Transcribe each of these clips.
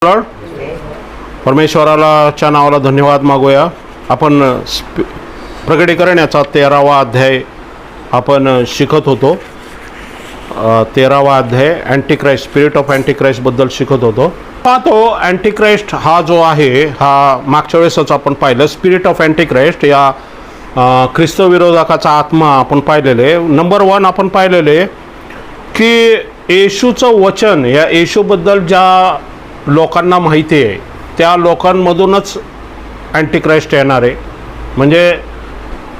Lord परमेश्वराच्या नावाला धन्यवाद मागूया. आपण प्रकटीकरण याचा 13वा अध्याय आपण शिकत होतो. 13वा अध्याय अँटिक्राइस्ट, स्पिरिट ऑफ अँटिक्राइस्ट बद्दल शिकत होतो. तो अँटिक्राइस्ट हा जो आहे हा मागच्या वेळेसच आपण पाहिलं. स्पिरिट ऑफ अँटिक्राइस्ट या ख्रिस्त विरोधकाचा आत्मा आपण पाहिलेले. नंबर 1 आपण पाहिलेले की येशूचं वचन, या येशूबद्दल ज्या लोकांना माहिती आहे त्या लोकांमधूनच अँटिक्राइस्ट येणार आहे. म्हणजे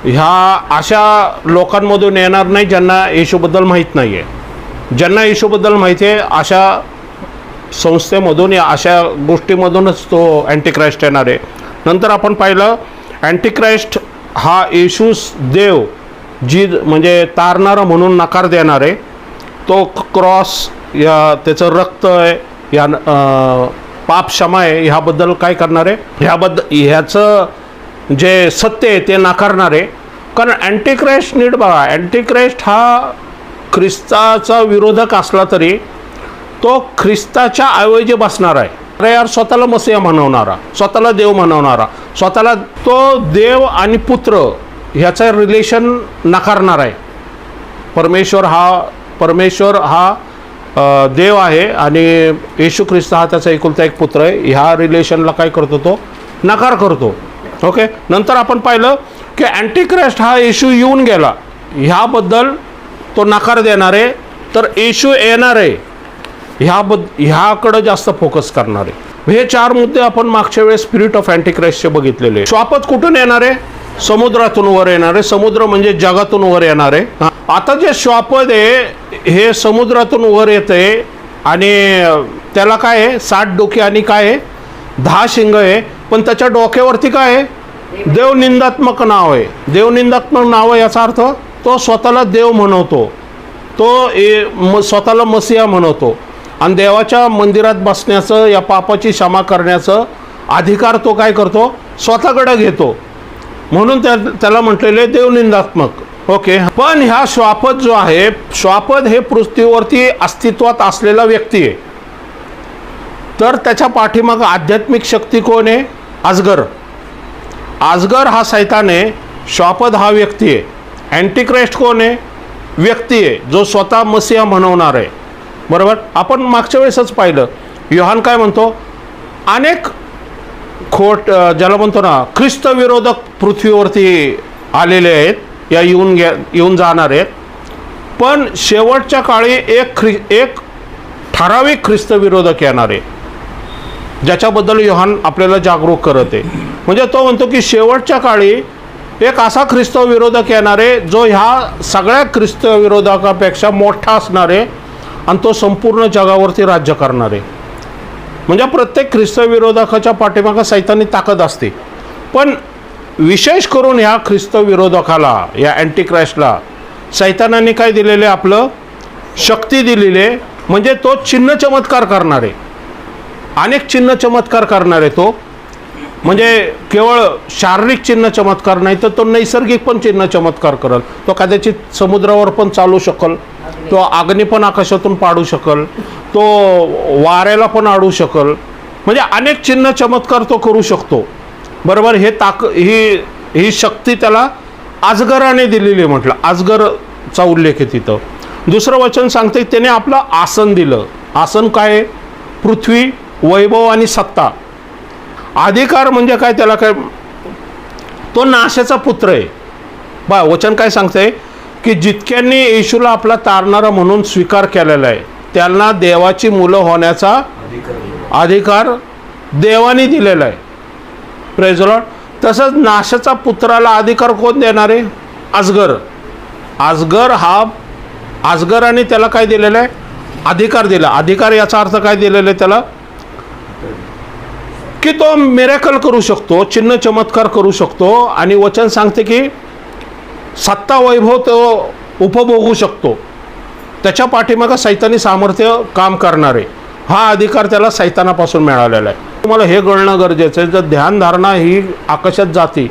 ह्या अशा लोकांमधून येणार नाही ज्यांना येशूबद्दल माहीत नाही आहे. ज्यांना येशूबद्दल माहिती आहे अशा संस्थेमधून, या अशा गोष्टीमधूनच तो अँटिक्राइस्ट येणार आहे. नंतर आपण पाहिलं अँटिक्राइस्ट हा येशू देव जी म्हणजे तारणारा म्हणून नकार देणार आहे. तो क्रॉस, या त्याचं रक्त आहे, या पाप क्षमा आहे, ह्याबद्दल काय करणार आहे, ह्याचं जे सत्य आहे ते नाकारणार आहे. कारण अँटिक्राइस्ट नीट बघा, अँटिक्राइस्ट हा ख्रिस्ताचा विरोधक असला तरी तो ख्रिस्ताच्या ऐवजी बसणार आहे. अरे यार, स्वतःला मसीहा म्हणवणारा, स्वतःला देव म्हणवणारा, स्वतःला तो देव आणि पुत्र ह्याचं रिलेशन नाकारणार आहे. परमेश्वर हा देव आहे आणि येशू ख्रिस्त हा त्याचा एकुलता एक पुत्र आहे. ह्या रिलेशनला काय करतो, तो नकार करतो. ओके. नंतर आपण पाहिलं की अँटिक्राइस्ट हा येशू येऊन गेला ह्याबद्दल तो नकार देणार आहे. तर येशू येणार आहे ह्याकडं जास्त फोकस करणार आहे. हे 4 मुद्दे आपण मागच्या वेळेस स्पिरिट ऑफ अँटिक्राइस्टचे बघितलेले. श्वापद कुठून येणार आहे? समुद्रातून वर येणार आहे. समुद्र म्हणजे जगातून वर येणार आहे. आता जे श्वापद आहे हे समुद्रातून वर येते आणि त्याला काय आहे, 7 डोके आणि काय आहे, 10 शिंग आहे. पण त्याच्या डोक्यावरती काय आहे, देवनिंदात्मक नाव आहे. देवनिंदात्मक नाव याचा अर्थ तो स्वतःला देव म्हणवतो, तो स्वतःला मसीहा म्हणवतो आणि देवाच्या मंदिरात बसण्याचं, या पापाची क्षमा करण्याचं अधिकार तो काय करतो, स्वतःकडे घेतो. म्हणून त्याला म्हटलेले देवनिंदात्मक. ओके. पण ह्या श्वापद जो आहे, श्वापद हे पृथ्वीवरती अस्तित्वात असलेला व्यक्ती आहे. तर त्याच्या पाठीमागं आध्यात्मिक शक्ती कोण आहे? अजगर. अजगर हा सैतान आहे, श्वापद हा व्यक्ती आहे. अँटिक्राइस्ट कोण आहे? व्यक्ती आहे जो स्वतः मसीहा म्हणवणार आहे. बरोबर. आपण मागच्या वेळेसच पाहिलं, योहान काय म्हणतो, अनेक ज्याला म्हणतो ना ख्रिस्त विरोधक पृथ्वीवरती आलेले आहेत, या येऊन जाणार आहेत. पण शेवटच्या काळी एक ठराविक ख्रिस्त विरोधक येणार आहे ज्याच्याबद्दल योहान आपल्याला जागरूक करत आहे. म्हणजे तो म्हणतो की शेवटच्या काळी एक असा ख्रिस्त विरोधक येणार आहे जो ह्या सगळ्या ख्रिस्त विरोधकापेक्षा मोठा असणार आहे आणि तो संपूर्ण जगावरती राज्य करणार आहे. म्हणजे प्रत्येक ख्रिस्त विरोधकाच्या पाठीमागं सैतानी ताकद असते. पण विशेष करून ह्या ख्रिस्त विरोधकाला, या अँटिक्राइस्टला सैतानाने काय दिलेले, आपलं शक्ती दिलेले. म्हणजे तो चिन्ह चमत्कार करणार आहे, अनेक चिन्ह चमत्कार करणार आहे तो. म्हणजे केवळ शारीरिक चिन्ह चमत्कार नाही तर तो नैसर्गिक पण चिन्ह चमत्कार करेल. तो कदाचित समुद्रावर पण चालू शकल, तो अग्नी पण आकाशातून पाडू शकल, तो वाऱ्याला पण आडू शकल. म्हणजे अनेक चिन्ह चमत्कार तो करू शकतो. बरोबर. ही शक्ती त्याला अजगराने दिलेली. म्हटलं अजगरचा उल्लेख आहे तिथं. दुसरं वचन सांगते त्याने आपलं आसन दिलं. आसन काय आहे? पृथ्वी, वैभव आणि सत्ता. अधिकार म्हणजे काय, त्याला काय, तो नाशाचा पुत्र आहे. वचन काय सांगते की जितक्यांनी येशूला आपला तारणारा म्हणून स्वीकार केलेला आहे त्यांना देवाची मुलं होण्याचा अधिकार देवाने दिलेला आहे. Praise the Lord. तसंच नाशाचा पुत्राला अधिकार कोण देणार आहे? अजगर. अजगराने त्याला काय दिलेलं आहे? अधिकार दिला. अधिकार याचा अर्थ काय दिलेला आहे त्याला, की तो मिरेकल करू शकतो, चिन्ह चमत्कार करू शकतो. आणि वचन सांगते की सत्ता, वैभव तो उपभोगू शकतो. त्याच्या पाठीमागं सैतानी सामर्थ्य काम करणार आहे. हा अधिकार त्याला सैतानापासून मिळालेला आहे. तुम्हाला हे कळणं गरजेचं आहे. जर ध्यानधारणा ही आकाशात जाते,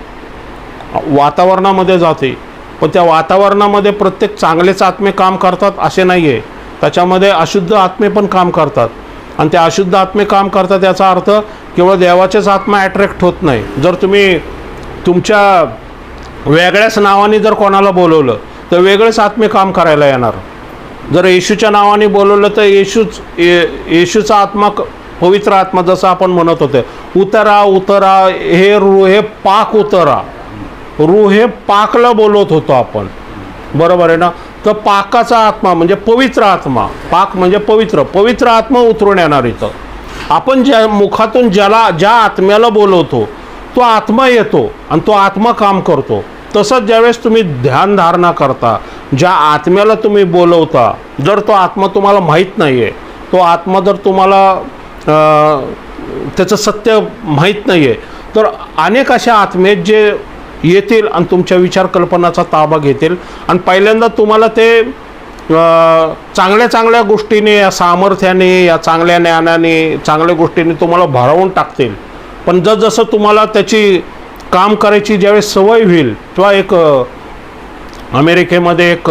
वातावरणामध्ये जाते, पण त्या वातावरणामध्ये प्रत्येक चांगलेच आत्मे काम करतात असे नाही आहे. त्याच्यामध्ये अशुद्ध आत्मे पण काम करतात. आणि ते अशुद्ध आत्मे काम करतात, याचा अर्थ केवळ देवाचेच आत्मा अट्रॅक्ट होत नाही. जर तुम्ही तुमच्या वेगळ्याच नावाने जर कोणाला बोलवलं तर वेगळेच आत्मे काम करायला येणार. जर येशूच्या नावाने बोलवलं तर येशूचा आत्मा, पवित्र आत्मा, जसं आपण म्हणत होते, उतरा उतरा, हे रू हे पाक उतरा. रू हे पाकला बोलवत होतो आपण, बरोबर आहे ना. तर पाकाचा आत्मा म्हणजे पवित्र आत्मा, पाक म्हणजे पवित्र, पवित्र आत्मा उतरून येणार इथं. आपण ज्या मुखातून ज्या आत्म्याला बोलवतो तो आत्मा येतो आणि तो आत्मा काम करतो. तसंच ज्यावेळेस तुम्ही ध्यानधारणा करता, ज्या आत्म्याला तुम्ही बोलवता, जर तो आत्मा तुम्हाला माहीत नाही आहे, तो आत्मा जर तुम्हाला त्याचं सत्य माहीत नाही आहे, तर अनेक अशा आत्मे जे येतील आणि तुमच्या विचार कल्पनाचा ताबा घेतील आणि पहिल्यांदा तुम्हाला ते चांगल्या चांगल्या गोष्टीने, या सामर्थ्याने, या चांगल्या ज्ञानाने, चांगल्या गोष्टीने तुम्हाला भारावून टाकतील. पण जसं तुम्हाला त्याची काम करायची ज्यावेळेस सवय होईल, तेव्हा एक अमेरिकेमध्ये एक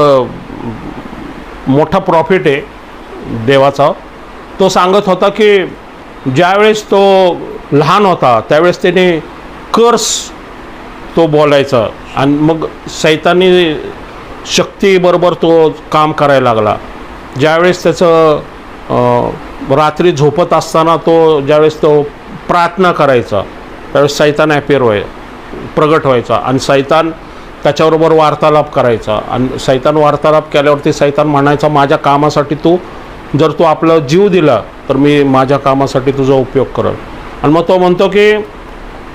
मोठा प्रॉफिट आहे देवाचा, तो सांगत होता की ज्यावेळेस तो लहान होता त्यावेळेस त्याने कर्स तो बोलायचा आणि मग सैतानी शक्तीबरोबर तो काम करायला लागला. ज्यावेळेस त्याचं रात्री झोपत असताना तो ज्यावेळेस तो प्रार्थना करायचा त्यावेळेस सैतान प्रगट व्हायचा आणि सैतान त्याच्याबरोबर वार्तालाप करायचा. आणि सैतान वार्तालाप केल्यावरती सैतान म्हणायचा, माझ्या कामासाठी जर तू आपला जीव दिला तर मी माझ्या कामासाठी तुझा उपयोग करेन. आणि मग तो म्हणतो की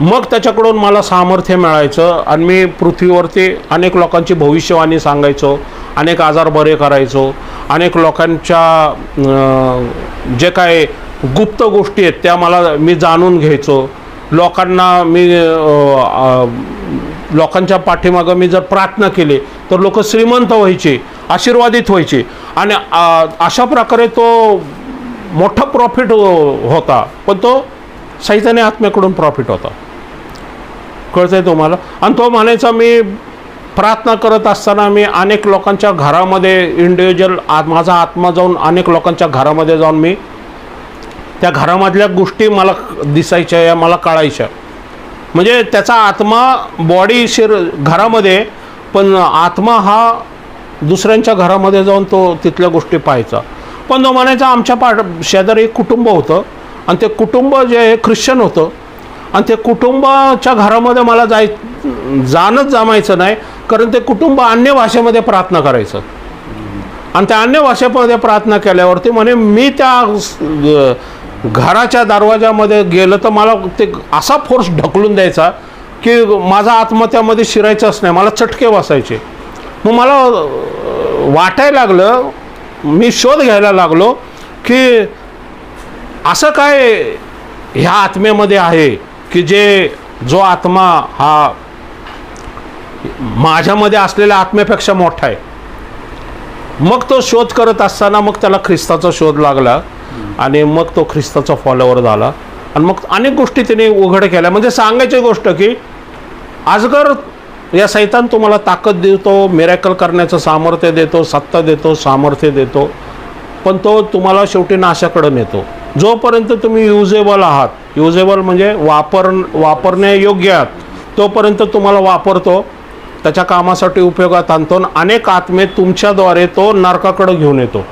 मग त्याच्याकडून मला सामर्थ्य मिळायचं आणि मी पृथ्वीवरती अनेक लोकांची भविष्यवाणी सांगायचो, अनेक आजार बरे करायचो, अनेक लोकांच्या जे काय गुप्त गोष्टी आहेत त्या मी जाणून घ्यायचो. लोकांच्या पाठीमागं मी जर प्रार्थना केली तर लोक श्रीमंत व्हायचे, आशीर्वादित व्हायचे. आणि अशा प्रकारे तो मोठा प्रॉफिट होता, पण तो सैतानी आत्म्याकडून प्रॉफिट होता. कळतंय तुम्हाला. आणि तो म्हणायचा, मी प्रार्थना करत असताना मी अनेक लोकांच्या घरामध्ये इंडिव्हिज्युअल माझा आत्मा जाऊन अनेक लोकांच्या घरामध्ये जाऊन मी त्या घरामधल्या गोष्टी मला दिसायच्या, या मला कळायच्या. म्हणजे त्याचा आत्मा बॉडी घरामध्ये, पण आत्मा हा दुसऱ्यांच्या घरामध्ये जाऊन तो तिथल्या गोष्टी पाहायचा. पण तो म्हणायचा आमच्या शेजारी एक कुटुंब होतं आणि ते कुटुंब जे आहे ख्रिश्चन होतं आणि ते कुटुंबाच्या घरामध्ये मला जाणंच जमायचं नाही, कारण ते कुटुंब अन्य भाषेमध्ये प्रार्थना करायचं. आणि त्या अन्य भाषेमध्ये प्रार्थना केल्यावरती म्हणे मी त्या घराच्या दरवाजामध्ये गेलं तर मला ते असा फोर्स ढकलून द्यायचा की माझा आत्मा त्यामध्ये शिरायचाच नाही, मला चटके बसायचे. मग मला वाटायला लागलं, मी शोध घ्यायला लागलो की असं काय ह्या आत्म्यामध्ये आहे की जो आत्मा हा माझ्यामध्ये असलेल्या आत्म्यापेक्षा मोठा आहे. मग तो शोध करत असताना मग त्याला ख्रिस्ताचा शोध लागला आणि मग तो ख्रिस्ताचा फॉलोवर झाला. आणि मग अनेक गोष्टी त्याने उघड केल्या. म्हणजे सांगायची गोष्ट की आजगर या सैतान तुम्हाला ताकद देतो, मिरॅकल करण्याचं सामर्थ्य देतो, सत्ता देतो, सामर्थ्य देतो, पण तो तुम्हाला शेवटी नाशाकडे नेतो. जोपर्यंत तुम्ही युजेबल आहात, युजेबल म्हणजे वापरण्यायोग्य आहात, तोपर्यंत तुम्हाला वापरतो, त्याच्या कामासाठी उपयोगात आणतो. अनेक आत्मे तुमच्याद्वारे तो नरकाकडे घेऊन येतो.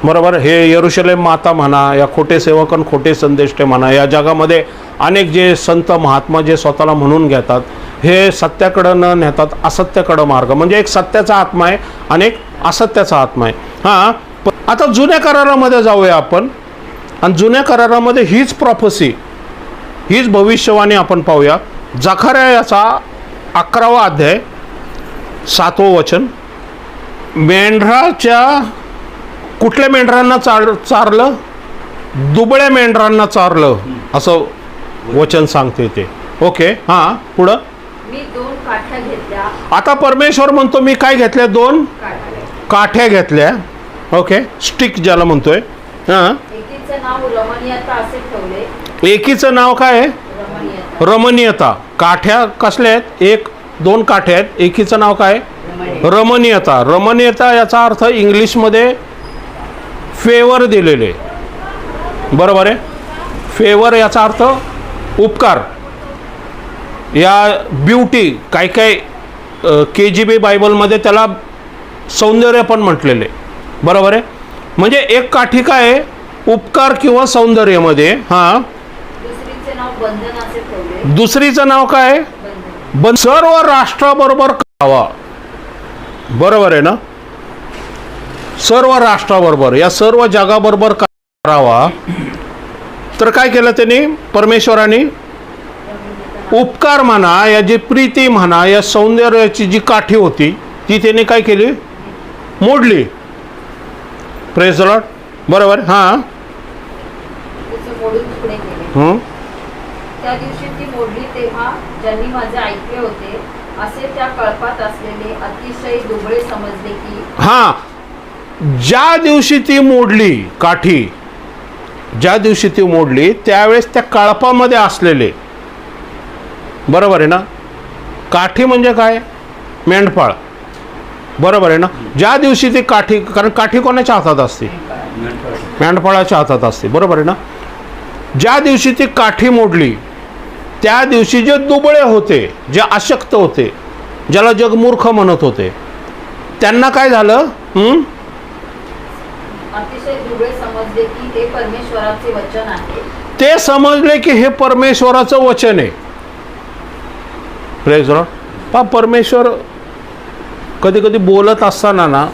बरोबर. हे यरुशलेम माता म्हणा, या खोटे सेवक आणि खोटे संदेष्टे म्हणा, या जगामध्ये अनेक जे संत महात्मा जे स्वतःला म्हणून घेतात, हे सत्याकडं न नेतात असत्याकडं मार्ग, म्हणजे एक सत्याचा आत्मा आहे आणि एक असत्याचा आत्मा आहे. हां, आता जुन्या करारामध्ये जाऊया आपण. आणि जुन्या करारामध्ये हीच प्रॉफसी, हीच भविष्यवाणी आपण पाहूया. जकर्या याचा 11वा अध्याय 7वं वचन. कुठल्या मेंढरांना चारलं? दुबळ्या मेंढरांना चारलं, असं वचन सांगते ते. ओके, हां, पुढं. मी 2 काठ्या घेतल्या. आता परमेश्वर म्हणतो मी काय घेतल्या? 2 काठ्या घेतल्या. ओके, स्टिक ज्याला म्हणतोय. हां, एकीचं नाव रमणीयता असे ठेवले. एकीचं नाव काय आहे? रमणीयता. काठ्या कसल्या आहेत? 1-2 काठ्या आहेत. एकीचं नाव काय? रमणीयता. रमणीयता याचा अर्थ इंग्लिशमध्ये फेवर दिलेले. बरोबर आहे. फेवर याचा अर्थ उपकार. या ब्युटी काय काय KJV बायबलमध्ये त्याला सौंदर्य पण म्हटलेले, बरोबर आहे. म्हणजे एक काठी काय आहे, उपकार किंवा सौंदर्यामध्ये. हां, दुसरीचे नाव बंधन असे ठेवले. दुसरीचं नाव काय आहे, बंधन. सर्व राष्ट्राबरोबर करावा. बरोबर आहे ना. सर्व राष्ट्राबरोबर, या सर्व जगाबरोबर करावा. तर काय केलं त्यांनी, परमेश्वराने उपकार म्हणा, या जी प्रीती म्हणा, या सौंदर्याची जी काठी होती ती त्याने काय केली, मोडली. Praise the Lord. बरोबर. हां, त्याचे मोडून तुकडे केले. त्या दिवशी ती मोडली तेव्हा ज्यांनी माझे ऐकले होते असे त्या कळपात असलेले अतिशय दुबळे समजले की. हां, ज्या दिवशी ती मोडली काठी, ज्या दिवशी ती मोडली त्यावेळेस त्या कळपामध्ये असलेले, बरोबर आहे ना. काठी म्हणजे काय, मेंढपाळ. बरोबर आहे ना. ज्या दिवशी ती काठी, कारण काठी कोणाच्या हातात असते, मेंढपाळाच्या हातात असते. बरोबर आहे ना. ज्या दिवशी ती काठी मोडली त्या दिवशी जे दुबळे होते, जे अशक्त होते, ज्याला जग मूर्ख म्हणत होते, त्यांना काय झालं, अतिशय दुबळे समजले की हे परमेश्वराचे वचन आहे. ते समजले की हे परमेश्वराचं वचन आहे. Praise Lord. पहा, परमेश्वर कधी कधी बोलत असताना ना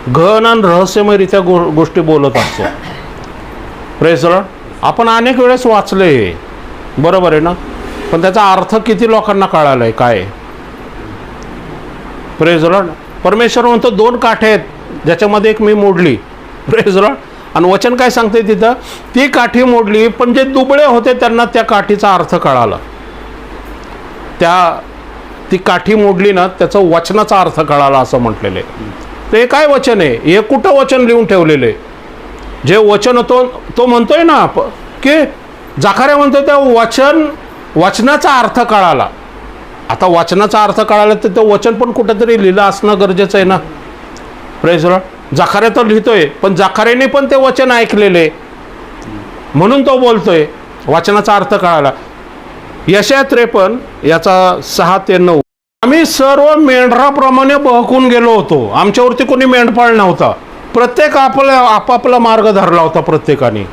गहन आणि रहस्यमयरित्या गोष्टी बोलत असतो. Praise Lord. आपण अनेक वेळेस वाचले, बरोबर आहे ना, पण त्याचा अर्थ किती लोकांना कळाला आहे काय. Praise Lord. परमेश्वर म्हणतो 2 काठ्या आहेत ज्याच्यामध्ये एक मी मोडली. Praise Lord. आणि वचन काय सांगते तिथं, ती काठी मोडली, पण जे दुबळे होते त्यांना त्या काठीचा अर्थ कळाला. ती काठी मोडली ना, त्याचं वचनाचा अर्थ कळाला असं म्हटलेलं आहे. ते काय वचन आहे, हे कुठं वचन लिहून ठेवलेले, जे वचन तो म्हणतोय ना की जाकार्या म्हणतो त्या वचनाचा अर्थ कळाला. आता वचनाचा अर्थ कळाला तर ते वचन पण कुठंतरी लिहिलं असणं गरजेचं आहे ना. Praise Lord. जाकार्या तो लिहितोय, पण जाकार्याने पण ते वचन ऐकलेले म्हणून तो बोलतोय, वचनाचा अर्थ कळाला. यशाया 53 याचा 6 ते 9. आम्ही सर्व मेंढराप्रमाणे बहकून गेलो होतो, आमच्यावरती कोणी मेंढपाळ नव्हता. प्रत्येक आपापला मार्ग धरला होता प्रत्येकाने.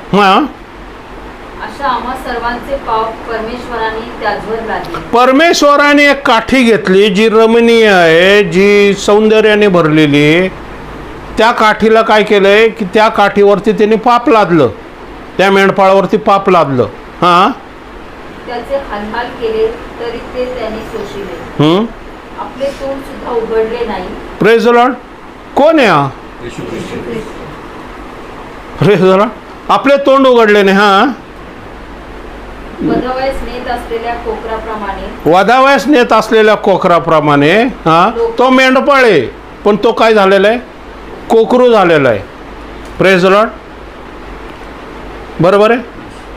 अशा आम्हा सर्वांचे पाप परमेश्वराने त्याचवर लादले. परमेश्वराने एक काठी घेतली जी रमणीय आहे, जी सौंदर्याने भरलेली. त्या काठीला काय केलंय की त्या काठीवरती त्यांनी पाप लादलं, त्या मेंढपाळावरती पाप लादलं. हां, त्याचे हालहाल केले तरी ते त्यांनी शोषिले. आपले तोंड सुद्धा उघडले नाही. Praise the Lord. कोण आहे हा, प्रेज द लॉर्ड. आपले तोंड उघडले नाही. हां, वधावयास नेत असलेल्या कोकराप्रमाणे, वधावयास नेत असलेल्या कोकराप्रमाणे. हां, तो मेंढपाळ आहे, पण तो काय झालेला आहे, कोकरू झालेला आहे. Praise the Lord. बरोबर आहे.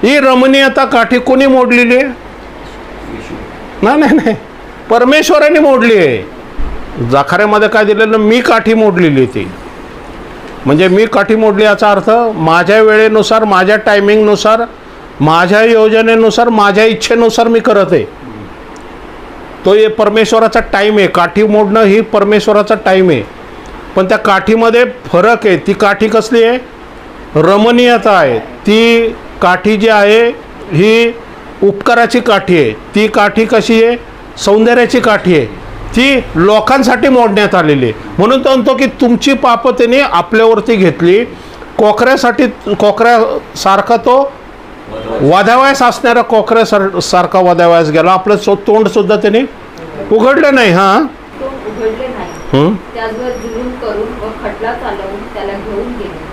ही रमणीयता काठी कोणी मोडलेली आहे, नाही, परमेश्वराने मोडली आहे. जाखाऱ्यामध्ये काय दिलेलं, मी काठी मोडलेली ती. म्हणजे मी काठी मोडली याचा अर्थ माझ्या वेळेनुसार, माझ्या टायमिंगनुसार, माझ्या योजनेनुसार, माझ्या इच्छेनुसार मी करत आहे. तो हे परमेश्वराचा टाईम आहे. काठी मोडणं ही परमेश्वराचा टाईम आहे. पण त्या काठीमध्ये फरक आहे. ती काठी कसली आहे, रमणीयता आहे. ती काठी जी आहे ही उपकाराची काठी आहे. ती काठी कशी आहे, सौंदर्याची काठी आहे. ती लोकांसाठी मोडण्यात आलेली आहे. म्हणून तो म्हणतो की तुमची पापं त्याने आपल्यावरती घेतली. कोकऱ्यासारखा तो वधावयास असणाऱ्या कोकऱ्यासारखा वधावयास गेला. आपलं तोंड सुद्धा त्याने उघडलं नाही. हां, तोंड उघडले नाही. त्याचवर जुलूम करून व खटला चालवून त्याला घेऊन गेले.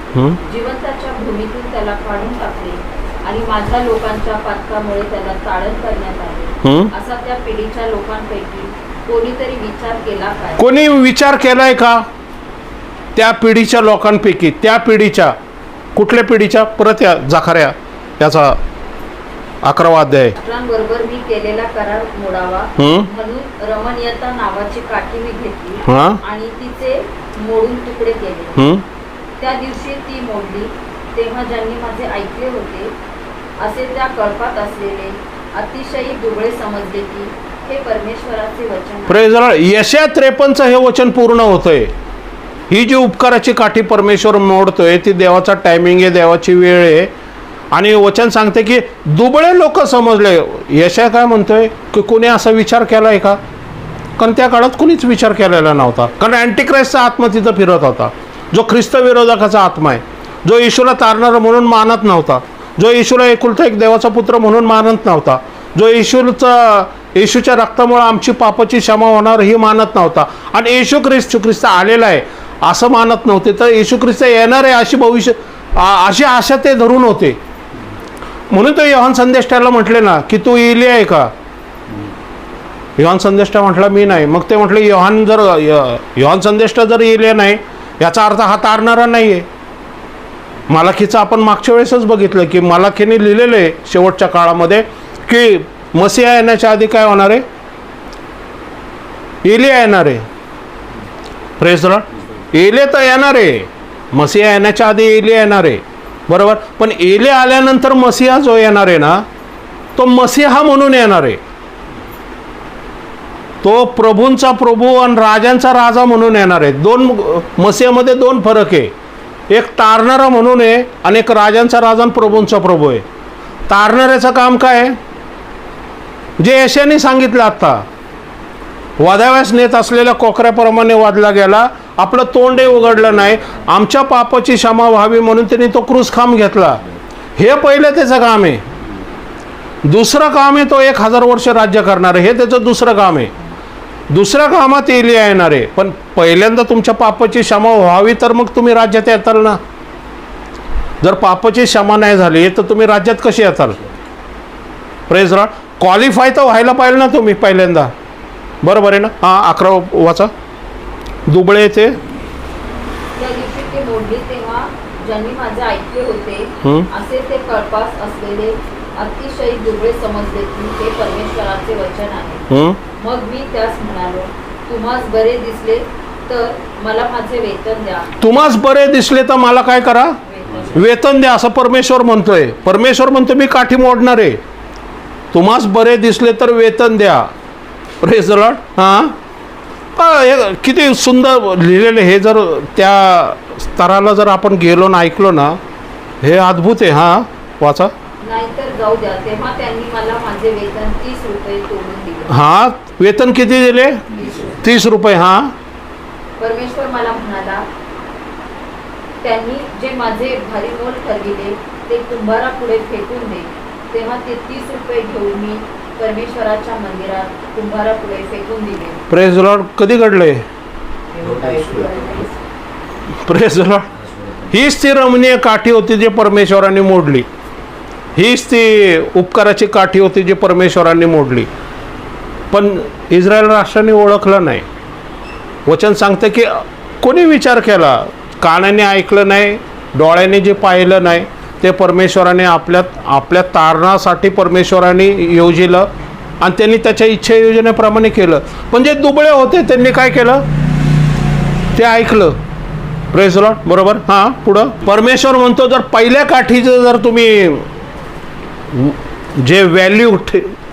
जिवंताच्या भूमीतून त्याला काढून टाकले आणि माझ्या लोकांच्या पातकामुळे त्याला ताडण करण्यात आले. असा त्या पिढीच्या लोकांपैकी कोणीतरी विचार केला काय? कोणी विचार केलाय का त्या पिढीच्या लोकांपैकी? त्या पिढीच्या कुठल्या पिढीच्या? परत या जाखाऱ्या याचा 11वा अध्याय. बरोबर मी केलेला करार मोडावा म्हणून रमणीयता नावाची काठी मी घेतली आणि तिचे मोडून तुकडे केले. त्या दिवशी ती मोडली तेव्हा ज्यांनी माझे ऐकले होते असे त्या कळपात असलेले अतिशय दुबळे समजले की हे परमेश्वराचे वचन आहे. Praise the Lord. यशया 53 हे वचन पूर्ण होतंय. ही जी उपकाराची काठी परमेश्वर मोडतोय ती देवाचा टायमिंग आहे, देवाची वेळ आहे. आणि वचन सांगते की दुबळे लोक समजले. यशया काय म्हणतोय की कोणी असा विचार केला आहे का? कारण त्या काळात कुणीच विचार केलेला नव्हता. कारण अँटिक्राइस्टचा आत्मा तिथं फिरत होता, जो ख्रिस्त विरोधकाचा आत्मा आहे, जो येशूला तारणारा म्हणून मानत नव्हता, जो येशूला एकुलता एक देवाचा पुत्र म्हणून मानत नव्हता, जो येशूच्या रक्तामुळे आमची पापाची क्षमा होणार ही मानत नव्हता. आणि येशू ख्रिस्त आलेला आहे असं मानत नव्हते. तर येशू ख्रिस्त येणार आहे अशी आशा ते धरून होते. म्हणून तो योहान संदेष्टाला म्हटले ना की तू एलिया आहे का? योहान संदेष्टा म्हटला मी नाही. मग ते म्हटले योहान संदेष्टा जर एलिया नाही याचा अर्थ हा तारणारा नाही आहे. मालाखीचं आपण मागच्या वेळेसच बघितलं की मालाखीने लिहिलेलं आहे शेवटच्या काळामध्ये की मसीहा येण्याच्या आधी काय होणार आहे? एलिया येणार आहे. Praise the Lord. एलिया तर येणार आहे, मसीहा येण्याच्या आधी एलिया येणार आहे, बरोबर. पण एलिया आल्यानंतर मसीहा जो येणार आहे ना तो मसीहा म्हणून येणार आहे. तो प्रभूंचा प्रभू आणि राजांचा राजा म्हणून येणार आहे. मसीहामध्ये दोन फरक आहे. एक तारणारा म्हणून आहे आणि एक राजांचा राजा आणि प्रभूंचा प्रभू आहे. तारणाऱ्याचं काम काय आहे? जे यशाने सांगितलं आत्ता, वादाव्यास नेत असलेल्या कोकऱ्याप्रमाणे वादला गेला, आपलं तोंडही उघडलं नाही, आमच्या पापाची क्षमा व्हावी म्हणून त्यांनी तो क्रूसखांब घेतला. हे पहिलं त्याचं काम आहे. दुसरं काम आहे तो 1000 वर्ष राज्य करणार आहे, हे त्याचं दुसरं काम आहे. दुसऱ्या कामात एलिया येणार आहे. पण पहिल्यांदा तुमच्या पापाची क्षमा व्हावी तर मग तुम्ही राज्यात येताल ना. जर पापाची क्षमा नाही झाली तर तुम्ही राज्यात कशी येताल? Praise the lord. क्वालिफाय तर व्हायला पाहिजे ना तुम्ही पहिल्यांदा, बरोबर आहे ना. हां, 11 वाचा. दुबळे ते त्या दिवशी ते मोडले तेव्हा ज्यांनी माझे ऐकले होते असे ते कळपास असलेले अतिशय दुबळे समजले की हे परमेश्वराचे वचन आहे. मग मी त्यास म्हणालो, तुम्हास बरे दिसले तर मला माझे वेतन द्या. तुम्हास बरे दिसले तर मला काय करा? वेतन द्या, असं परमेश्वर म्हणतोय. परमेश्वर म्हणतो मी काठी मोडणार आहे. तुम्हास बरे दिसले तर वेतन द्या. Praise the Lord. हां, किती सुंदर लिहिलेले. हे जर त्या स्तराला जर आपण गेलो ना, ऐकलो ना, हे अद्भुत आहे. हां, वाचा. नाहीतर जाऊ द्या. तेव्हा त्यांनी मला माझे वेतन 30 रुपये तोडून दिले. हां, वेतन किती दिले? 30 रुपये. हां. परमेश्वर मला म्हणाला, त्यांनी जे माझे भारी मोल ठरविले ते कुंभारापुढे फेकून दे. तेव्हा ते 30 रुपये घेऊन मी परमेश्वराच्या मंदिरात कुंभारापुढे फेकून दिले. Praise the Lord. कधी घडले? Praise the Lord. हीच ती रमणीय काठी होती जी परमेश्वरांनी मोडली. हीच ती उपकाराची काठी होती जी परमेश्वरांनी मोडली. पण इस्रायल राष्ट्राने ओळखलं नाही. वचन सांगतं की कोणी विचार केला, कानाने ऐकलं नाही, डोळ्याने जे पाहिलं नाही ते परमेश्वराने आपल्या तारणासाठी परमेश्वराने योजिलं आणि त्यांनी त्याच्या इच्छा योजनेप्रमाणे केलं. पण जे दुबळे होते त्यांनी काय केलं? ते ऐकलं. Praise the Lord. बरोबर. हां, पुढं परमेश्वर म्हणतो जर पहिल्या काठीचं जर तुम्ही जे व्हॅल्यू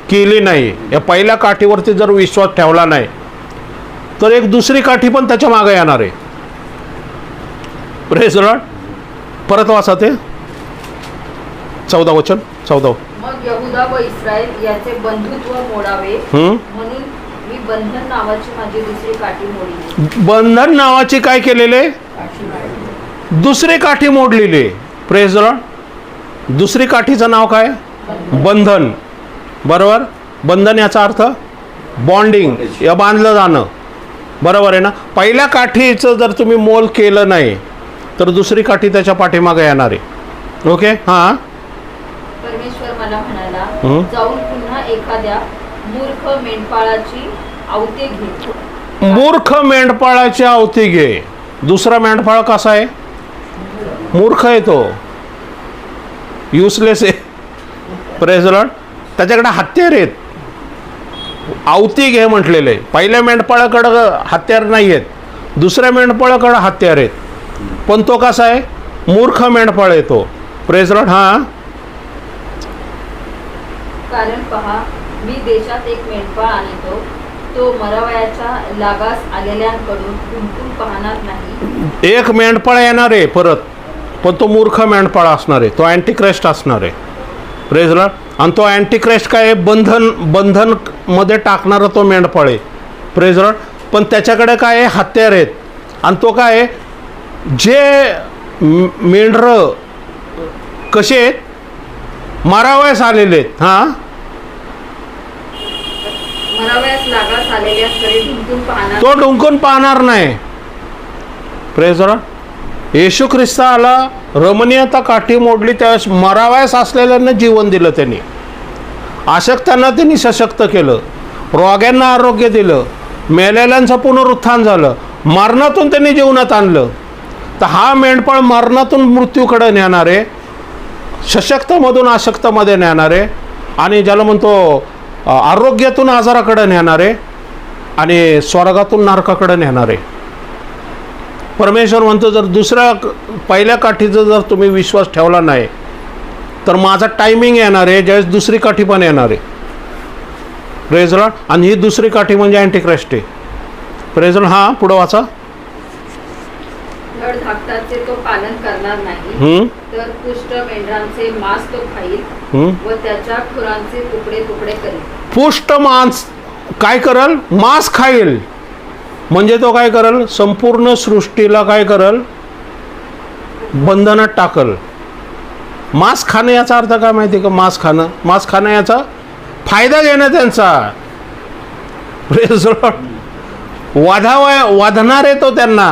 केली नाही, या पहिल्या काठीवरती जर विश्वास ठेवला नाही तर एक दुसरी काठी पण त्याच्या मागे येणार आहे. Praise the Lord. परत वाचा ते 14 वचन. 14. मग यहुदा व इस्रायल याचे बंधुत्व मोडावे म्हणून मी बंधन नावाची माझी दुसरी काठी मोडली. बंधन नावाची काय केलेले? दुसरी काठी मोडलेली. Praise the Lord. दुसरी काठीचं नाव काय? बंधन. बरोबर. बंधन याचा अर्थ बॉन्डिंग, या बांधलं जाणं, बरोबर आहे ना. पहिल्या काठीचं जर तुम्ही मोल केलं नाही तर दुसरी काठी त्याच्या पाठीमागे येणार आहे. ओके. हां. परमेश्वर मला म्हणाला, जाऊन पुन्हा एखाद्या मूर्ख मेंढपाळाची आवते घे. मूर्ख मेंढपाळाची आवती घे. दुसरा मेंढपाळ कसा आहे? मूर्ख आहे तो, युजलेस आहे. Praise the Lord. त्याच्याकडे हत्यार आहेत. आवती घे म्हटलेले. पहिल्या मेंढपाळाकडं हत्यार नाही आहेत, दुसऱ्या मेंढपाळाकडं हत्यार आहेत. पण तो कसा आहे? मूर्ख मेंढपाळ आहे तो. Praise Lord. हां, कारण पहा, मी देशात एक मेंढपाळ आणतो, तो मरावयाच्या लागास आलेल्यांकडून गुंतून पाहणार नाही. एक मेंढपाळ येणार आहे परत, पण तो मूर्ख मेंढपाळ असणार आहे, तो अँटिक्राइस्ट असणार आहे. Praise Lord. आणि तो अँटिक्राइस्ट काय आहे, बंधन मध्ये टाकणारा तो मेंढपाळ आहे. Praise Lord. पण त्याच्याकडे काय आहे, हत्यार आहेत. आणि तो काय आहे, जे मेंढरं कसे आहेत, मारावयास आलेले आहेत. हां, मरावयास लागास आलेल्यांकडे गुंतून पाहणार. तो डुंकून पाहणार नाही. Praise Lord. येशू ख्रिस्ताला रमणीयता काठी मोडली, त्यावेळेस मरावयास असलेल्यांना जीवन दिलं त्यांनी, अशक्तांना त्यांनी सशक्त केलं, रोग्यांना आरोग्य दिलं, मेलेल्यांचं पुनरुत्थान झालं, मरणातून त्यांनी जीवनात आणलं. तर हा मेंढपाळ मरणातून मृत्यूकडे नेणारे, सशक्तमधून अशक्तमध्ये नेणारे, आणि ज्याला म्हणतो आरोग्यातून आजाराकडे नेणारे, आणि स्वर्गातून नरकाकडे नेणारे. परमेश्वर म्हणतो, जर पहिल्या काठीचा जर तुम्ही विश्वास ठेवला नाही, तर माझा टायमिंग येणार आहे ज्यावेळेस दुसरी काठी पण येणार आहे. Praise Lord. आणि ही दुसरी काठी म्हणजे अँटिक्राइस्ट आहे. Praise Lord. हां, पुढं वाचा. धड धाकटाचे तो पालन करणार नाही, तर पुष्ट मेंढरांचे मांस तो खाईल व त्याच्या खुरांचे तुकडे तुकडे करेल. पुष्ट मांस काय करल, मांस खाईल. म्हणजे तो काय करल, संपूर्ण सृष्टीला काय करल, बंधनात टाकल. मांस खाणं याचा अर्थ काय माहिती का, मांस खाणं याचा फायदा घेणं त्यांचा. Praise Lord. वाधणार आहे तो त्यांना.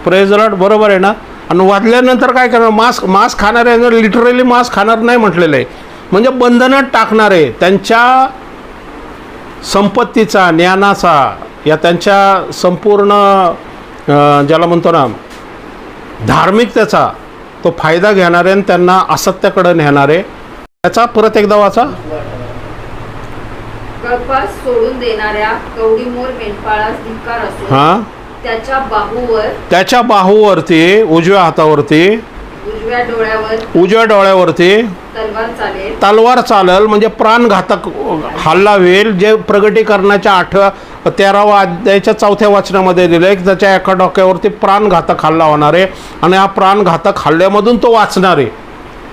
Praise Lord. बरोबर आहे ना. आणि वाधल्यानंतर काय करणार, मांस खाणारे लिटरली मांस खाणार नाही म्हटलेलं आहे, म्हणजे बंधनात टाकणारे, त्यांच्या संपत्तीचा, ज्ञानाचा, या त्यांच्या संपूर्ण ज्याला म्हणतो ना धार्मिकतेचा तो फायदा घेणारे आणि त्यांना असत्याकडे नेणारे. त्याचा परत एकदा वाचा. कळपास सोडून देणाऱ्या कवडीमोर मेंढपाळास धिक्कार असो. हां, त्याच्या बाहूवरती उजव्या हातावरती उजव्या डोळ्यावरती तलवार चालेल, म्हणजे प्राणघातक हल्ला होईल. जे प्रगटीकरणाच्या 13व्या अध्यायाच्या 4थ्या वचनामध्ये दिलं आहे की त्याच्या एका डोक्यावरती प्राणघातक हल्ला होणार आहे, आणि हा प्राणघातक हल्ल्यामधून तो वाचणार आहे.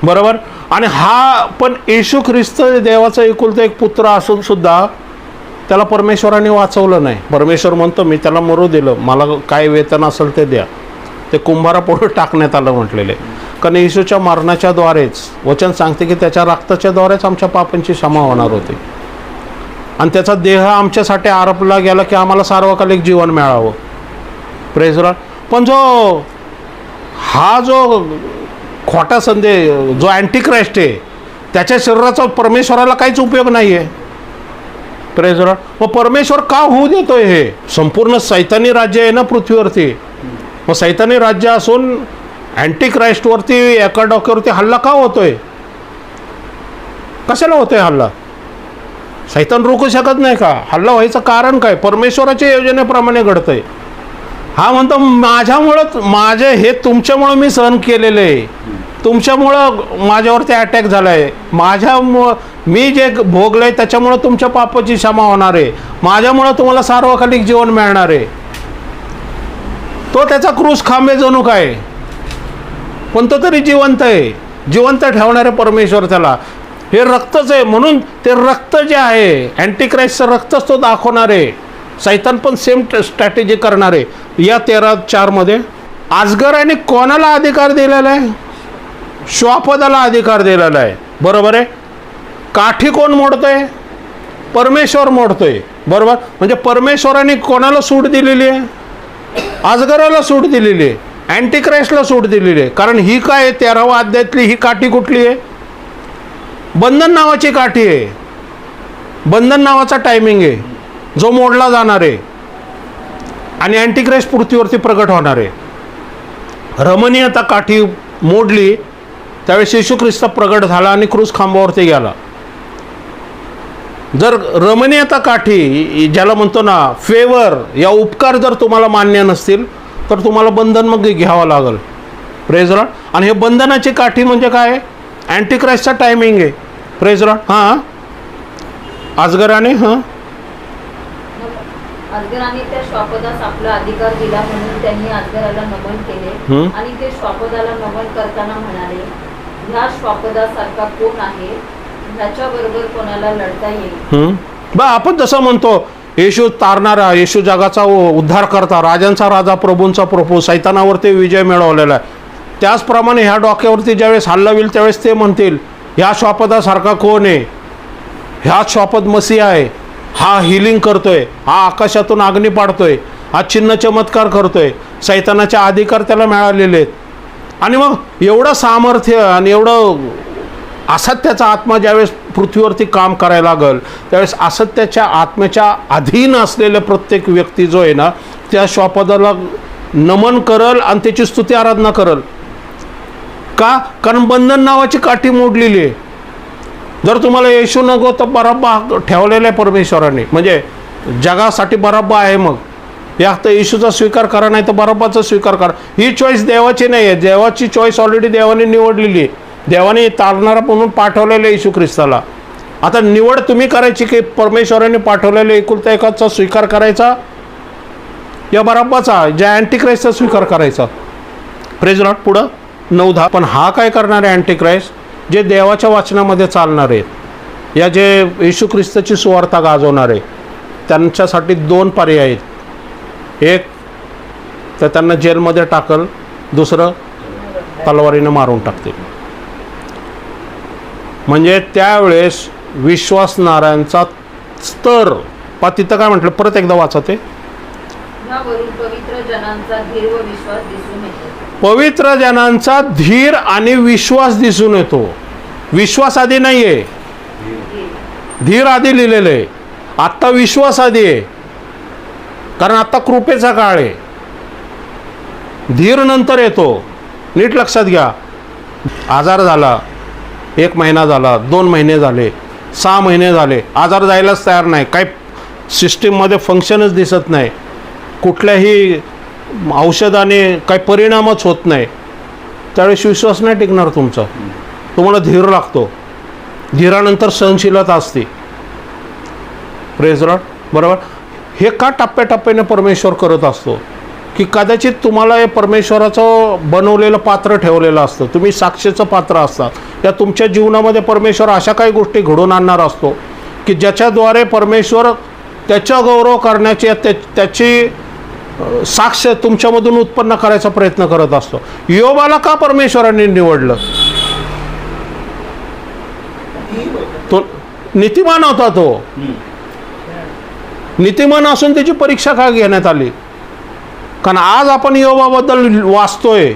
बरोबर. आणि हा पण येशू ख्रिस्त देवाचा एकुलता एक पुत्र असून सुद्धा त्याला परमेश्वराने वाचवलं नाही. परमेश्वर म्हणतो, मी त्याला मरू दिलं, मला काय वेतन असेल ते द्या. ते कुंभारापुढे टाकण्यात आलं म्हटलेले. कारण येशूच्या मरणाच्या द्वारेच वचन सांगते की त्याच्या रक्ताच्या द्वारेच आमच्या पापांची क्षमा होणार होती, आणि त्याचा देह आमच्यासाठी आरोपला गेला की आम्हाला सार्वकालिक जीवन मिळावं. Praise Lord. पण जो खोटा संदेश, जो अँटिक्राइस्ट आहे, त्याच्या शरीराचा परमेश्वराला काहीच उपयोग नाही आहे. Praise Lord. मग परमेश्वर का होऊ देतोय हे? संपूर्ण सैतानी राज्य आहे ना पृथ्वीवरती. मग सैतानी राज्य असून अँटिक्राइस्टवरती एका डोक्यावरती हल्ला का होतोय? कशाला होतोय हल्ला? सैतान रोखू शकत नाही का? हल्ला व्हायचं कारण काय? परमेश्वराच्या योजनेप्रमाणे घडतंय. हा म्हणतो, माझे हे तुमच्यामुळं मी सहन केलेलं आहे, तुमच्यामुळं माझ्यावरती अटॅक झाला आहे, मी जे भोगलंय त्याच्यामुळं तुमच्या पापाची क्षमा होणार आहे, माझ्यामुळं तुम्हाला सार्वकालिक जीवन मिळणार आहे. तो त्याचा क्रूस खांबे जणू काय, पण तो तरी जिवंत आहे. जिवंत ठेवणारे परमेश्वर त्याला. हे रक्तच आहे, म्हणून ते रक्त जे आहे अँटिक्राइस्टचं रक्तच तो दाखवणार आहे. सैतान पण सेम स्ट्रॅटेजी करणार आहे. या 13:4 मध्ये अजगराने कोणाला अधिकार दिलेला आहे? श्वापदाला अधिकार दिलेला आहे. बरोबर आहे. काठी कोण मोडतोय? परमेश्वर मोडतोय. बरोबर. म्हणजे परमेश्वराने कोणाला सूट दिलेली आहे? अजगराला सूट दिलेली आहे, अँटिक्राइस्टला सूट दिलेली आहे. कारण ही काय 13व्या अध्यायातली ही काठी कुठली आहे? बंधन नावाची काठी आहे. बंधन नावाचा टायमिंग आहे जो मोडला जाणार आहे, आणि अँटिक्राइस्ट पृथ्वीवरती प्रगट होणार आहे. रमणीयता काठी मोडली त्यावेळेस येशू ख्रिस्त प्रगट झाला आणि क्रूस खांबावरती गेला. जर रमणीयता काठी, ज्याला म्हणतो ना फेवर, या उपकार जर तुम्हाला मान्य नसतील तर तुम्हाला बंधन मग घ्यावं लागेल. Praise Lord. आणि हे बंधनाची काठी म्हणजे काय? अँटिक्राइस्टचा टायमिंग आहे. Praise Lord. हां, अजगराने अजगराने त्या श्वापदास आपला अधिकार दिला म्हणून त्यांनी अजगराला नमन केले आणि ते श्वापदाला नमन करताना म्हणाले, ह्या श्वापदासारखा कोण आहे, ह्याच्या बरोबर कोणाला लढता येईल. बा आपण जसं म्हणतो येशू तारणारा, येशू जगाचा उद्धार करता, राजांचा राजा, प्रभूंचा प्रभू, सैतानावरती विजय मिळवलेला आहे. त्याचप्रमाणे ह्या डोक्यावरती ज्यावेळेस हल्ला होईल त्यावेळेस ते म्हणतील, ह्या श्वापदासारखा कोण आहे, ह्याच श्वापद मसीहा आहे, हा हिलिंग करतोय, हा आकाशातून अग्नी पाडतोय, हा चिन्ह चमत्कार करतोय, सैतानाचे अधिकार त्याला मिळालेले आहेत. आणि मग एवढं सामर्थ्य आणि एवढं असत्याचा आत्मा ज्यावेळेस पृथ्वीवरती काम करायला लागल त्यावेळेस असत्याच्या आत्म्याच्या अधीन असलेले प्रत्येक व्यक्ती जो आहे ना, त्या श्वापदाला नमन करल आणि त्याची स्तुती आराधना करल. का? कारण बंधन नावाची काठी मोडलेली आहे. जर तुम्हाला येशू नको तर बराब्बा ठेवलेला आहे परमेश्वराने, म्हणजे जगासाठी बराब्बा आहे. मग या तर येशूचा स्वीकार करा, नाही तर बराब्बाचा स्वीकार करा. ही चॉईस देवाची नाही आहे. देवाची चॉईस ऑलरेडी देवाने निवडलेली आहे. देवाने तारणारा म्हणून पाठवलेलं आहे येशू ख्रिस्ताला. आता निवड तुम्ही करायची की परमेश्वराने पाठवलेल्या एकुलता एकाचा स्वीकार करायचा या बराब्बाचा, ज्या अँटिक्राइस्टचा स्वीकार करायचा. Praise Lord. पुढं 9:10. पण हा काय करणार आहे अँटिक्राइस्ट? जे देवाच्या वचनामध्ये चालणार आहेत, या जे येशू ख्रिस्ताची सुवार्ता गाजवणार आहे, त्यांच्यासाठी 2 पर्याय आहेत. एक तर त्यांना जेलमध्ये टाकल, दुसरं तलवारीनं मारून टाकतील. म्हणजे त्यावेळेस विश्वासणाऱ्यांचा स्तर तिथं काय म्हटलं, परत एकदा वाचा ते. पवित्र जनांचा धीर व विश्वास दिसून येतो. पवित्र जनांचा धीर आणि विश्वास दिसून येतो. विश्वास आधी नाही आहे, धीर आधी लिहिलेलं आहे. आत्ता विश्वास आधी आहे, कारण आत्ता कृपेचा काळ आहे. धीर नंतर येतो. नीट लक्षात घ्या. आजार झाला, 1 महिना झाला, 2 महिने झाले, 6 महिने झाले, आजार जायलाच तयार नाही, काही सिस्टीममध्ये फंक्शनच दिसत नाही, कुठल्याही औषधाने काही परिणामच होत नाही, त्यावेळेस विश्वास नाही टिकणार तुमचा. तुम्हाला धीर लागतो. धीरानंतर सहनशीलता असते. Praise Lord. बरोबर. हे का टप्प्याटप्प्याने परमेश्वर करत असतो की कदाचित तुम्हाला हे परमेश्वराचं बनवलेलं पात्र ठेवलेलं असतं. तुम्ही साक्षीचं पात्र असतात. या तुमच्या जीवनामध्ये परमेश्वर अशा काही गोष्टी घडवून आणणार असतो की ज्याच्याद्वारे परमेश्वर त्याचा गौरव करण्याची, त्याची साक्ष तुमच्यामधून उत्पन्न करायचा प्रयत्न करत असतो. योबाला का परमेश्वराने निवडलं? तो नीतिमान होता. तो नीतिमान असून त्याची परीक्षा का घेण्यात आली? कारण आज आपण योबाबद्दल वाचतोय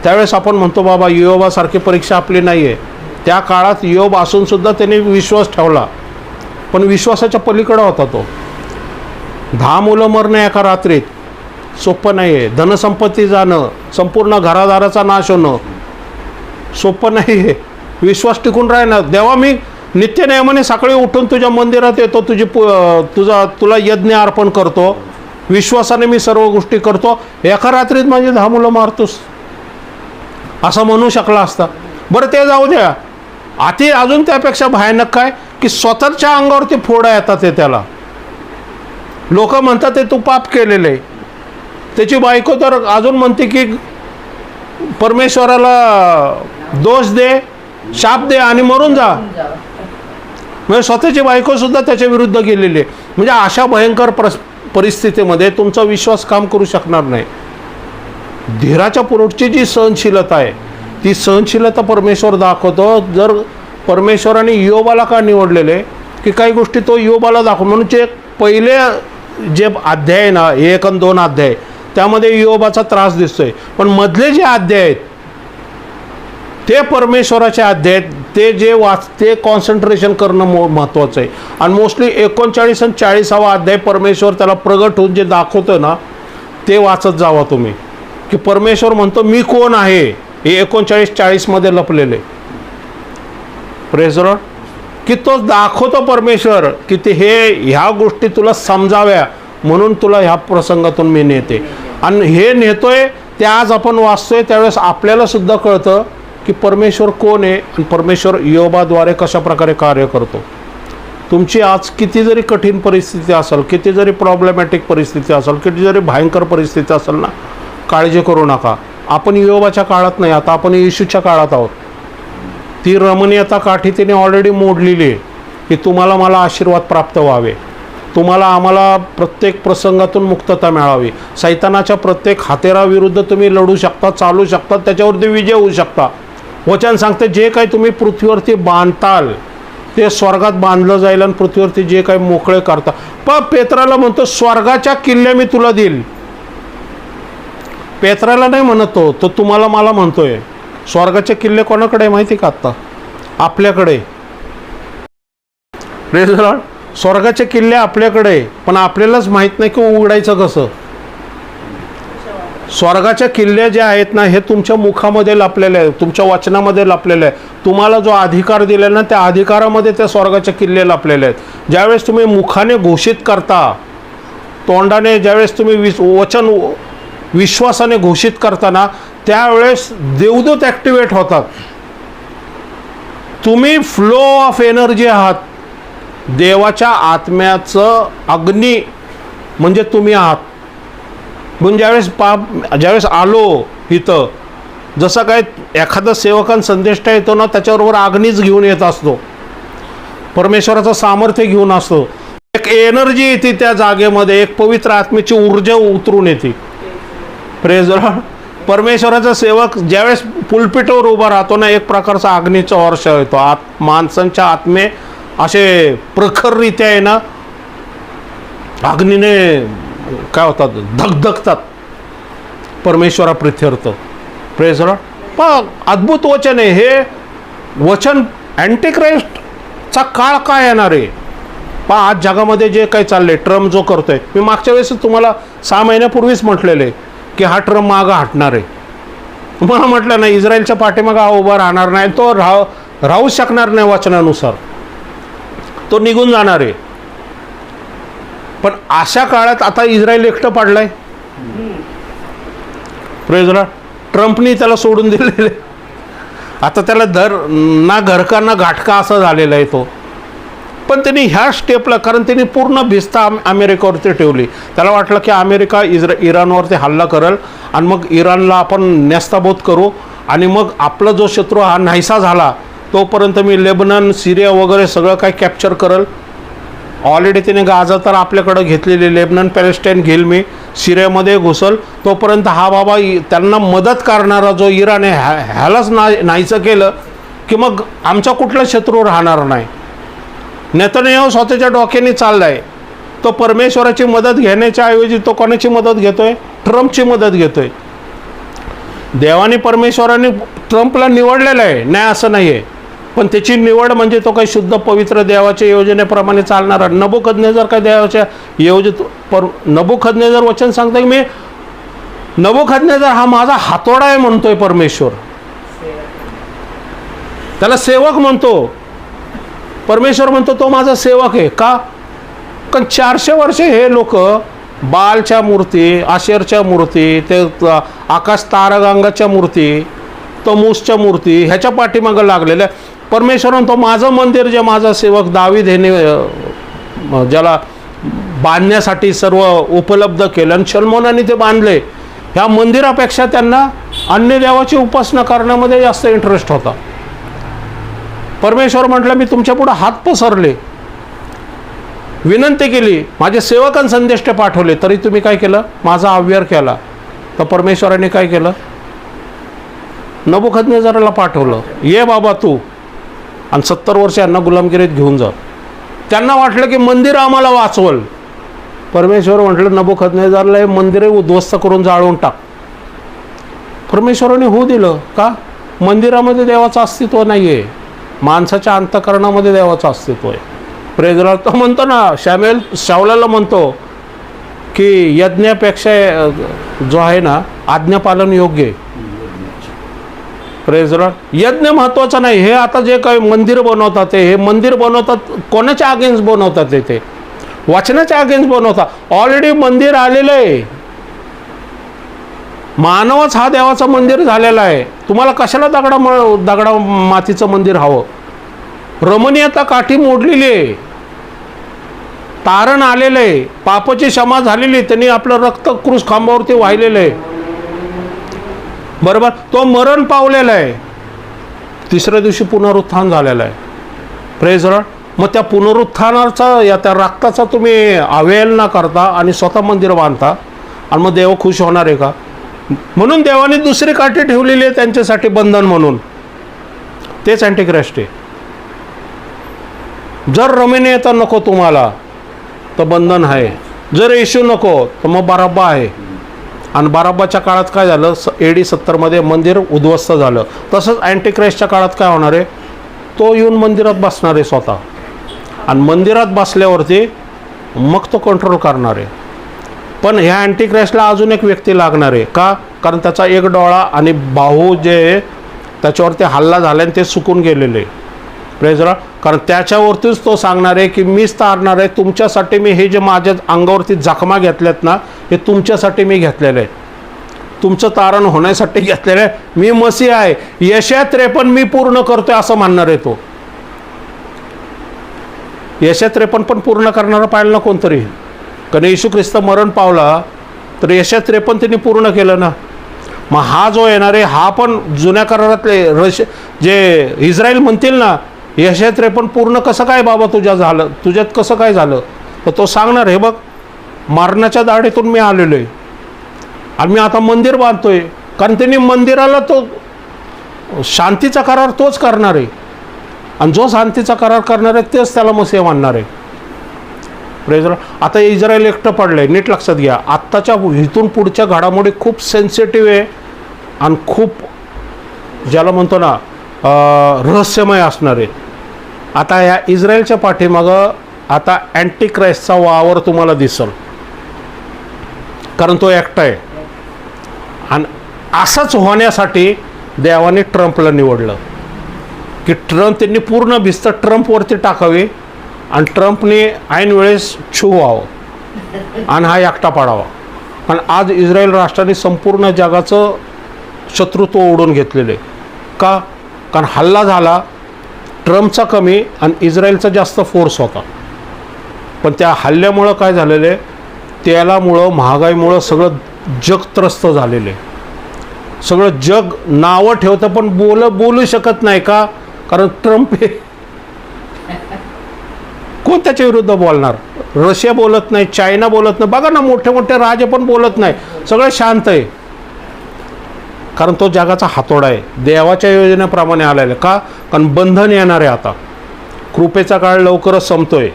त्यावेळेस आपण म्हणतो बाबा योबासारखी परीक्षा आपली नाही आहे. त्या काळात योब असून सुद्धा त्याने विश्वास ठेवला, पण विश्वासाच्या पलीकडे होता तो. 10 मुलं मरणं एका रात्रीत सोपं नाही आहे. धनसंपत्ती जाणं, संपूर्ण घरादाराचा नाश होणं सोपं नाही आहे. विश्वास टिकून राहणं. देवा मी नित्य नियमाने सकाळी उठून तुझ्या मंदिरात येतो, तुला यज्ञ अर्पण करतो, विश्वासाने मी सर्व गोष्टी करतो, एका रात्रीत माझी 10 मुलं मारतोस असं म्हणू शकला असता. बरं ते जाऊ द्या. आधी अजून त्यापेक्षा भयानक काय की स्वतःच्या अंगावरती फोडा येतात. ते त्याला लोक म्हणतात ते तू पाप केलेलं आहे. त्याची बायको तर अजून म्हणते की परमेश्वराला दोष दे, शाप दे आणि मरून जा. म्हणजे स्वतःची बायको सुद्धा त्याच्या विरुद्ध गेलेली आहे. म्हणजे अशा भयंकर परिस्थितीमध्ये तुमचा विश्वास काम करू शकणार नाही. धीराच्या पुढची जी सहनशीलता आहे ती सहनशीलता परमेश्वर दाखवतो. जर परमेश्वराने योबाला का निवडलेले की काही गोष्टी तो योबाला दाखव म्हणून जे पहिले जे अध्याय आहे ना, 1 आणि 2 अध्याय, त्यामध्ये योबाचा त्रास दिसतोय. पण मधले जे अध्याय आहेत ते परमेश्वराचे अध्याय आहेत. ते जे ते कॉन्सन्ट्रेशन करणं महत्त्वाचं आहे. आणि मोस्टली 39 आणि 40वा अध्याय परमेश्वर त्याला प्रगट होऊन जे दाखवतं ना ते वाचत जावा तुम्ही, की परमेश्वर म्हणतो मी कोण आहे हे 39-40 लपलेले. Praise Lord. की तो दाखवतो परमेश्वर की ते ह्या गोष्टी तुला समजाव्या म्हणून तुला ह्या प्रसंगातून मी नेते. आणि हे नेतोय ते आज आपण वाचतोय त्यावेळेस आपल्याला सुद्धा कळतं की परमेश्वर कोण आहे आणि परमेश्वर योबाद्वारे कशा प्रकारे कार्य करतो. तुमची आज किती जरी कठीण परिस्थिती असेल, किती जरी प्रॉब्लेमॅटिक परिस्थिती असेल, किती जरी भयंकर परिस्थिती असेल ना, काळजी करू नका. आपण योबाच्या काळात नाही, आता आपण येशूच्या काळात आहोत. ती रमणीयता काठी तिने ऑलरेडी मोडलेली आहे की तुम्हाला मला आशीर्वाद प्राप्त व्हावे, तुम्हाला आम्हाला प्रत्येक प्रसंगातून मुक्तता मिळावी, सैतानाच्या प्रत्येक हातेराविरुद्ध तुम्ही लढू शकता, चालू शकता, त्याच्यावरती विजय होऊ शकता. वचन सांगते जे काही तुम्ही पृथ्वीवरती बांधताल ते स्वर्गात बांधलं जाईल आणि पृथ्वीवरती जे काही मोकळे करता. पण पेत्राला म्हणतो स्वर्गाच्या किल्ल्या मी तुला देईल. पेत्राला नाही म्हणतो, तो तुम्हाला मला म्हणतोय. स्वर्गाचे किल्ले कोणाकडे आहे माहिती का? आत्ता आपल्याकडे. स्वर्गाचे किल्ले आपल्याकडे, पण आपल्यालाच माहीत नाही की उघडायचं कसं. स्वर्गाच्या किल्ले जे आहेत ना हे तुमच्या मुखामध्ये लपलेले आहे, तुमच्या वचनामध्ये लपलेले आहे. तुम्हाला जो अधिकार दिला ना त्या अधिकारामध्ये त्या स्वर्गाचे किल्ले लपलेले आहेत. ज्यावेळेस तुम्ही मुखाने घोषित करता, तोंडाने ज्यावेळेस तुम्ही वचन विश्वासाने घोषित करताना त्यावेळेस देवदूत ॲक्टिवेट होतात. तुम्ही फ्लो ऑफ एनर्जी आहात. देवाच्या आत्म्याचं अग्नी म्हणजे तुम्ही आहात. म्हणून ज्यावेळेस आलो इथं, जसं काय एखादा सेवकान संदेष्टा येतो ना त्याच्याबरोबर अग्नीच घेऊन येत असतो, परमेश्वराचं सामर्थ्य घेऊन असतो. एक एनर्जी येते त्या जागेमध्ये, एक पवित्र आत्म्याची ऊर्जा उतरून येते. Praise Lord. परमेश्वराचा सेवक ज्यावेळेस पुलपिटवर उभा राहतो ना एक प्रकारचा अग्नीचा वर्ष येतो. माणसांच्या आत्मे असे प्रखररित्या आहे ना अग्नीने काय होतात, धगधगतात परमेश्वराप्रित्यर्थ. Praise Lord. पण अद्भुत वचन आहे हे वचन. अँटिक्राइस्टचा काळ काय येणार आहे पहा. आज जगामध्ये जे काही चाललंय, ट्रम्प जो करतोय, मी मागच्या वेळेस तुम्हाला 6 महिन्यापूर्वीच म्हटलेलं आहे की हा ट्रम्प मागं हटणार आहे. तुम्हाला म्हटलं नाही इस्रायलच्या पाठीमागं हा उभा राहणार नाही, तो राहू शकणार नाही वचनानुसार, तो निघून जाणार आहे. पण अशा काळात आता इस्रायल एकटं पडलाय. Praise Lord. ट्रम्पनी त्याला सोडून दिलेले. आता त्याला ना घरका ना घाटका असं झालेला आहे तो. पण त्यांनी ह्या स्टेपला, कारण त्यांनी पूर्ण भिस्त अमेरिकेवरती ठेवली. त्याला वाटलं की अमेरिका इराणवरती हल्ला करेल आणि मग इराणला आपण नेस्ताभूत करू आणि मग आपला जो शत्रू हा नाहीसा झाला तोपर्यंत मी लेबनन, सिरिया वगैरे सगळं काय कॅप्चर करेल. ऑलरेडी त्याने गाजा तर आपल्याकडं घेतलेली, लेबनन पॅलेस्टाईन घेईल मी, सिरियामध्ये घुसल. तोपर्यंत हा बाबा त्यांना मदत करणारा जो इराण आहे ह्यालाच नाहीचं केलं की मग आमचा कुठला शत्रू राहणार नाही. नेतन्याहू स्वतःच्या डोक्याने चाललाय. तो परमेश्वराची मदत घेण्याच्या ऐवजी तो कोणाची मदत घेतोय? ट्रम्पची मदत घेतोय. देवाने परमेश्वराने ट्रम्पला निवडलेलं आहे, नाही असं नाही आहे, पण त्याची निवड म्हणजे तो काही शुद्ध पवित्र देवाच्या योजनेप्रमाणे चालणारा. नबूकदनेजर काय देवाच्या नबूकदनेजर वचन सांगतं की मी नबूकदनेजर हा माझा हातोडा आहे म्हणतोय परमेश्वर. त्याला सेवक म्हणतो. परमेश्वर म्हणतो तो माझा सेवक आहे. का? कारण 400 वर्षे हे लोक बालच्या मूर्ती, आशेरच्या मूर्ती, ते आकाश तारागंगाच्या मूर्ती, तमूसच्या मूर्ती ह्याच्या पाठीमागं लागलेल्या. परमेश्वरानं तो माझं मंदिर जे माझा सेवक दावीद ह्याने ज्याला बांधण्यासाठी सर्व उपलब्ध केलं आणि शल्मोनाने ते बांधले, ह्या मंदिरापेक्षा त्यांना अन्य देवाची उपासना करण्यामध्ये जास्त इंटरेस्ट होता. परमेश्वर म्हटलं मी तुमच्या पुढे हात पसरले, विनंती केली, माझे सेवकांना संदेश पाठवले, तरी तुम्ही काय केलं? माझा अव्यय केला. तर परमेश्वराने काय केलं? नबूकदनेजराला पाठवलं, ये बाबा तू आणि 70 वर्ष यांना गुलामगिरीत घेऊन जा. त्यांना वाटलं की मंदिर आम्हाला वाचवल. परमेश्वर म्हटलं नबूकदनेजरला हे मंदिर उद्ध्वस्त करून जाळून टाक. परमेश्वराने होऊ दिलं. का? मंदिरामध्ये देवाचं अस्तित्व नाही आहे, माणसाच्या अंतःकरणामध्ये देवाचं अस्तित्व आहे. Praise Lord. तो म्हणतो ना, शाऊलाला म्हणतो की यज्ञापेक्षा जो आहे ना आज्ञापालन योग्य आहे. Praise Lord. यज्ञ महत्त्वाचा नाही. हे आता जे काही मंदिर बनवतात हे मंदिर बनवतात कोणाच्या अगेन्स्ट बनवतात? ते वचनाच्या अगेन्स्ट बनवतात. ऑलरेडी मंदिर आलेलं आहे. मानवच हा देवाचं मंदिर झालेला आहे. तुम्हाला कशाला दगडा मातीचं मंदिर हवं? रमणीयता काठी मोडलेली आहे, तारण आलेलं आहे, पापाची क्षमा झालेली आहे, त्यांनी आपलं रक्त क्रूस खांबावरती वाहिलेलं आहे. बरोबर, तो मरण पावलेला आहे, तिसऱ्या दिवशी पुनरुत्थान झालेलं आहे. Praise Lord. मग त्या पुनरुत्थानाचा त्या रक्ताचा तुम्ही अवहेलना करता आणि स्वतः मंदिर बांधता आणि मग देव खुश होणार आहे का? म्हणून देवाने दुसरी काठी ठेवलेली आहे त्यांच्यासाठी बंधन म्हणून. तेच अँटिक्राइस्ट आहे. जर रमणीयता नको तुम्हाला तर बंधन आहे, जर येशू नको तर मग बारब्बा आहे. आणि बारब्बाच्या काळात काय झालं? AD 70 मंदिर उद्ध्वस्त झालं. तसंच अँटिक्राइस्टच्या काळात काय होणार आहे? तो येऊन मंदिरात बसणार आहे स्वतः, आणि मंदिरात बसल्यावरती मग तो कंट्रोल करणार आहे. पण ह्या अँटिक्राइस्टला अजून एक व्यक्ती लागणार आहे. का? कारण त्याचा एक डोळा आणि बाहू जे त्याच्यावरती हल्ला झाला आणि ते सुकून गेलेले. Praise Lord. कारण त्याच्यावरतीच तो सांगणार आहे की मीच तारणार आहे तुमच्यासाठी. मी हे जे माझ्या अंगावरती जखमा घेतल्यात ना, हे तुमच्यासाठी मी घेतलेलं आहे, तुमचं तारण होण्यासाठी घेतलेलं आहे. मी मसीह आहे. यशाया 53 मी पूर्ण करतोय असं म्हणणार आहे तो. यशाया 53 पण पूर्ण करणारा पाहिलं ना कोणतरी? कारण येशू ख्रिस्त मरण पावला तर यशाया 53 त्यांनी पूर्ण केलं ना. मग हा जो येणार आहे हा पण जुन्या करारातले जे इस्रायल म्हणतील ना, यशाया 53 पूर्ण कसं काय बाबा तुझ्यात कसं काय झालं? तर तो सांगणार, हे बघ मरणाच्या दाढीतून मी आलेलो आहे आणि मी आता मंदिर बांधतोय. कारण त्यांनी मंदिराला तो शांतीचा करार तोच करणार आहे, आणि जो शांतीचा करार करणार आहे तेच त्याला मसीह मानणार आहे. Praise Lord. आता इस्रायल एकटं पडलं आहे, नीट लक्षात घ्या. आत्ताच्या इथून पुढच्या घडामोडी खूप सेन्सिटिव्ह आहे आणि खूप ज्याला म्हणतो ना रहस्यमय असणार आहे. आता या इस्रायलच्या पाठीमागं आता अँटिक्राइस्टचा वावर तुम्हाला दिसल, कारण तो एकटा आहे. आणि असंच होण्यासाठी देवाने ट्रम्पला निवडलं की त्यांनी पूर्ण भिस्त ट्रम्पवरती टाकावी आणि ट्रम्पने ऐन वेळेस छू व्हावं आणि हा एकटा पाडावा. पण आज इस्रायल राष्ट्राने संपूर्ण जगाचं शत्रुत्व ओढून घेतलेलं आहे. का? कारण हल्ला झाला ट्रम्पचा कमी आणि इस्रायलचा जास्त फोर्स होता. पण त्या हल्ल्यामुळं काय झालेलं आहे? तेलामुळं, महागाईमुळं सगळं जग त्रस्त झालेलं आहे. सगळं जग नावं ठेवतं पण बोलू शकत नाही. का? कारण ट्रम्प हे कोण त्याच्या विरुद्ध बोलणार? रशिया बोलत नाही, चायना बोलत नाही. बघा ना, मोठे मोठे राजे पण बोलत नाही, सगळं शांत आहे. कारण तो जगाचा हातोडा आहे, देवाच्या योजनेप्रमाणे आलेला. का? कारण बंधन येणार आहे. आता कृपेचा काळ लवकरच संपतोय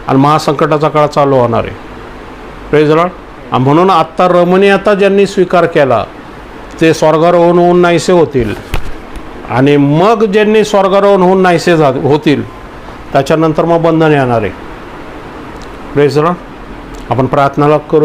आणि महासंकटाचा काळ चालू होणार आहे. Praise Lord. म्हणून आत्ता रमणीयता ज्यांनी स्वीकार केला ते स्वर्गारोहण होऊन नाहीसे होतील, आणि मग ज्यांनी स्वर्गारोहण होऊन नाहीसे होतील त्याच्यानंतर मग बंधन येणार आहे. Praise Lord. आपण प्रार्थना करू.